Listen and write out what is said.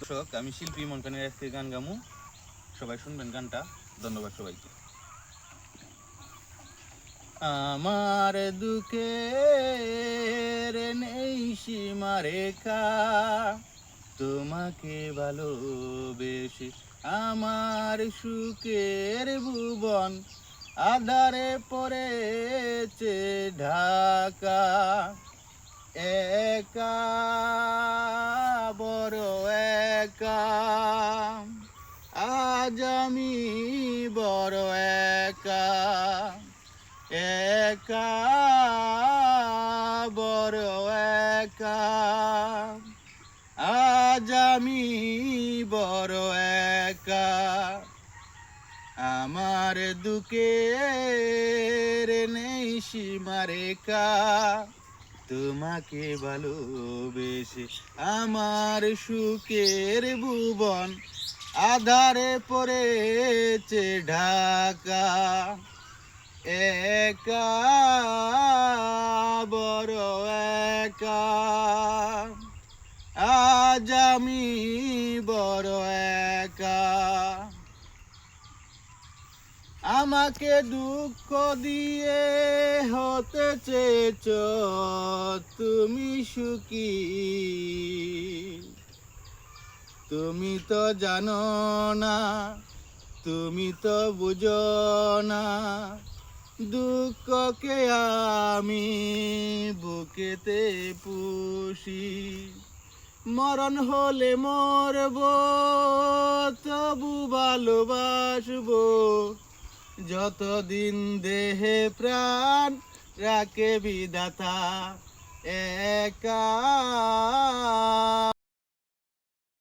দর্শক, আমি শিল্পী মনকানের আজকে গান গামু, সবাই শুনবেন গানটা। ধন্যবাদ সবাইকে। আমার দুঃখের নেই সীমা রেখা, তোমাকে ভালোবেসে আমার সুখের ভুবন আধারে পড়েছে ঢাকা। একা, বড় একা, আজ আমি বড় একা। একা, বড় একা, আজ আমি বড় একা। আমার দুঃখের নেই সীমা রেখা, তোমাকে ভালোবেসে আমার সুখের ভুবন আধারে পড়েছে ঢাকা। একা, বড় একা, আজ আমি বড় একা। আমাকে দুঃখ দিয়ে হতে চেয়েছ তুমি সুখী, তুমি তো জানো না, তুমি তো বুঝো না, দুঃখকে আমি বুকেতে পুষি। মরণ হলে মরব, তবু ভালোবাসবো, যতদিন দেহে প্রাণ রাখে বিধাতা। একা,